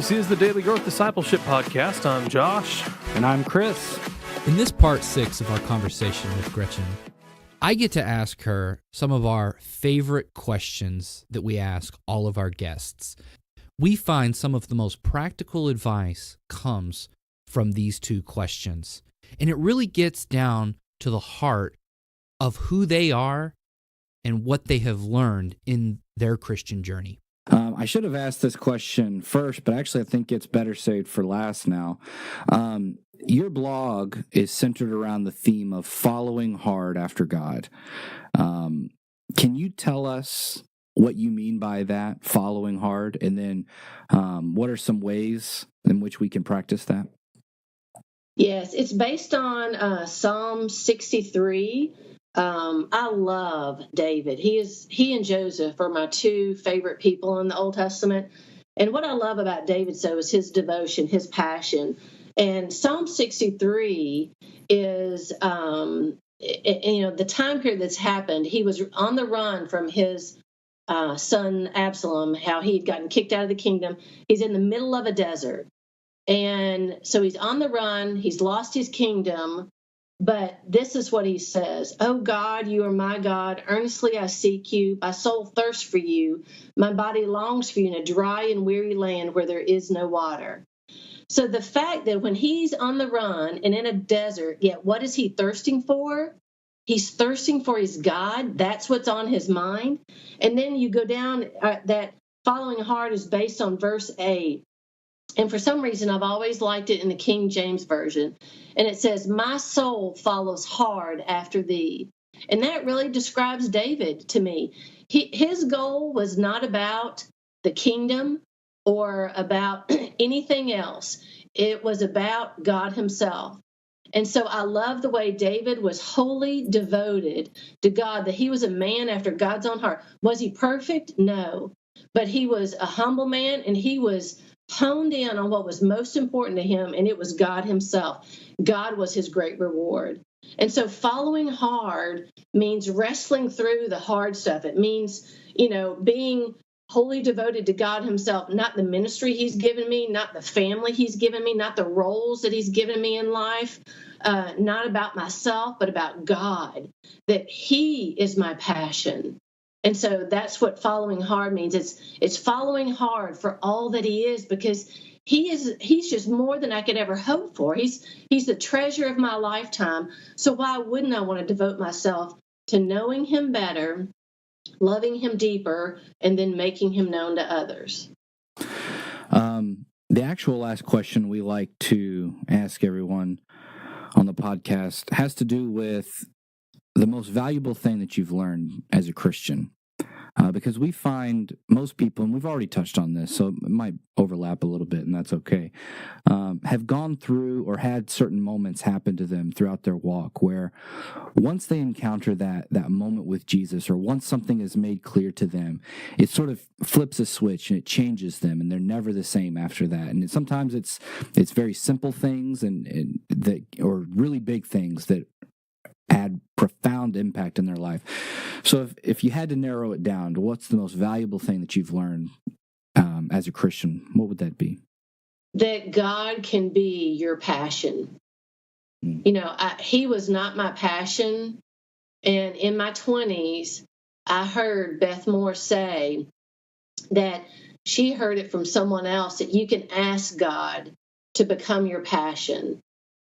This is the Daily Growth Discipleship Podcast. I'm Josh. And I'm Chris. In this part 6 of our conversation with Gretchen, I get to ask her some of our favorite questions that we ask all of our guests. We find some of the most practical advice comes from these two questions. And it really gets down to the heart of who they are and what they have learned in their Christian journey. I should have asked this question first, but actually I think it's better saved for last now. Your blog is centered around the theme of following hard after God. Can you tell us what you mean by that, following hard, and then what are some ways in which we can practice that? Yes, it's based on Psalm 63. I love David. He and Joseph are my two favorite people in the Old Testament. And what I love about David, so, is his devotion, his passion. And Psalm 63 is, the time period that's happened. He was on the run from his son Absalom, how he had gotten kicked out of the kingdom. He's in the middle of a desert. And so he's on the run. He's lost his kingdom. But this is what he says: "Oh God, you are my God. Earnestly I seek you. My soul thirsts for you. My body longs for you in a dry and weary land where there is no water." So the fact that when he's on the run and in a desert, yet what is he thirsting for? He's thirsting for his God. That's what's on his mind. And then you go down, that following hard is based on verse 8. And for some reason, I've always liked it in the King James Version. And it says, "My soul follows hard after thee." And that really describes David to me. His goal was not about the kingdom or about anything else. It was about God himself. And so I love the way David was wholly devoted to God, that he was a man after God's own heart. Was he perfect? No. But he was a humble man, and he was honed in on what was most important to him, and it was God himself. God was his great reward. And so following hard means wrestling through the hard stuff. It means, being wholly devoted to God himself, not the ministry he's given me, not the family he's given me, not the roles that he's given me in life, not about myself, but about God, that he is my passion. And so that's what following hard means. It's following hard for all that he is, because he's just more than I could ever hope for. He's the treasure of my lifetime. So why wouldn't I want to devote myself to knowing him better, loving him deeper, and then making him known to others? The actual last question we like to ask everyone on the podcast has to do with the most valuable thing that you've learned as a Christian. Because we find most people, and we've already touched on this, so it might overlap a little bit, and that's okay, have gone through or had certain moments happen to them throughout their walk where once they encounter that moment with Jesus, or once something is made clear to them, it sort of flips a switch and it changes them, and they're never the same after that. And sometimes it's very simple things and that, or really big things that had profound impact in their life. So if you had to narrow it down to what's the most valuable thing that you've learned as a Christian, what would that be? That God can be your passion. He was not my passion. And in my 20s, I heard Beth Moore say that she heard it from someone else, that you can ask God to become your passion.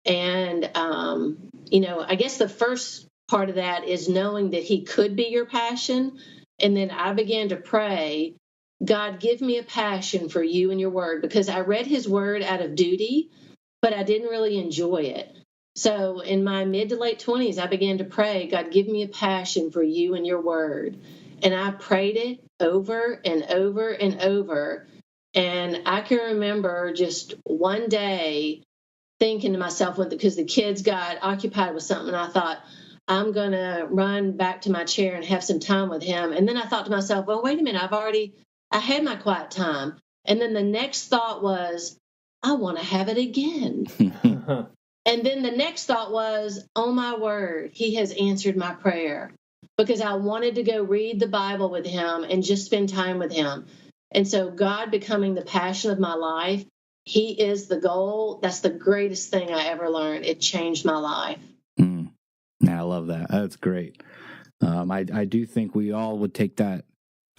And, I guess the first part of that is knowing that he could be your passion. And then I began to pray, God, give me a passion for you and your word, because I read his word out of duty, but I didn't really enjoy it. So in my mid to late 20s, I began to pray, God, give me a passion for you and your word. And I prayed it over and over and over. And I can remember just one day thinking to myself, because the kids got occupied with something, I thought, I'm going to run back to my chair and have some time with him. And then I thought to myself, well, wait a minute, I had my quiet time. And then the next thought was, I want to have it again. And then the next thought was, oh my word, he has answered my prayer, because I wanted to go read the Bible with him and just spend time with him. And so God becoming the passion of my life, He is the goal. That's the greatest thing I ever learned. It changed my life. Yeah, I love that. That's great. I do think we all would take that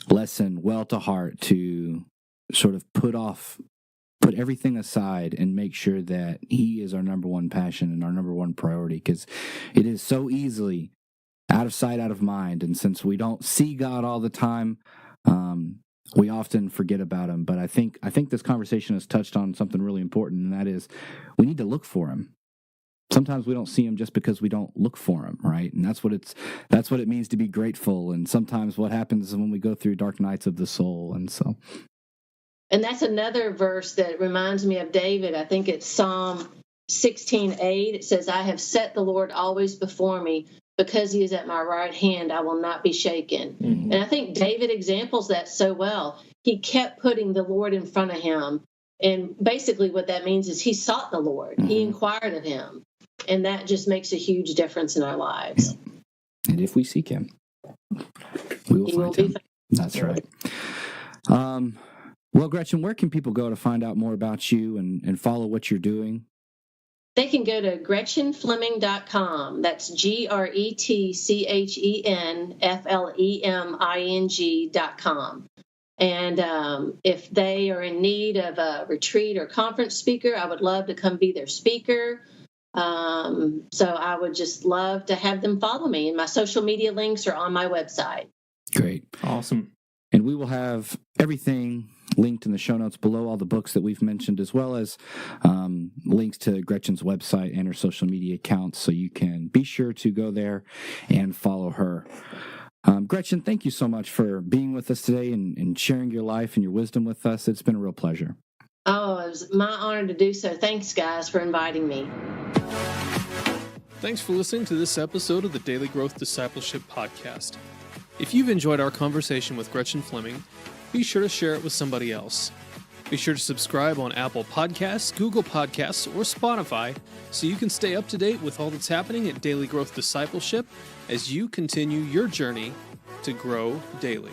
lesson well to heart, to sort of put everything aside and make sure that He is our number one passion and our number one priority, because it is so easily out of sight, out of mind. And since we don't see God all the time, we often forget about Him. But I think this conversation has touched on something really important, and that is we need to look for Him. Sometimes we don't see Him just because we don't look for Him, right? And that's what it means to be grateful. And sometimes what happens is when we go through dark nights of the soul. And that's another verse that reminds me of David. I think it's Psalm 16:8. It says, I have set the Lord always before me. Because He is at my right hand, I will not be shaken. And I think David examples that so well. He kept putting the Lord in front of him. And basically what that means is he sought the Lord. He inquired of Him. And that just makes a huge difference in our lives. Yeah. And if we seek Him, we will find Him. That's right. Well, Gretchen, where can people go to find out more about you and follow what you're doing? They can go to GretchenFleming.com. That's GretchenFleming.com. And if they are in need of a retreat or conference speaker, I would love to come be their speaker. So I would just love to have them follow me. And my social media links are on my website. Great. Awesome. And we will have everything linked in the show notes below, all the books that we've mentioned, as well as links to Gretchen's website and her social media accounts, so you can be sure to go there and follow her. Gretchen, thank you so much for being with us today and sharing your life and your wisdom with us. It's been a real pleasure. Oh, it was my honor to do so. Thanks, guys, for inviting me. Thanks for listening to this episode of the Daily Growth Discipleship Podcast. If you've enjoyed our conversation with Gretchen Fleming, be sure to share it with somebody else. Be sure to subscribe on Apple Podcasts, Google Podcasts, or Spotify so you can stay up to date with all that's happening at Daily Growth Discipleship as you continue your journey to grow daily.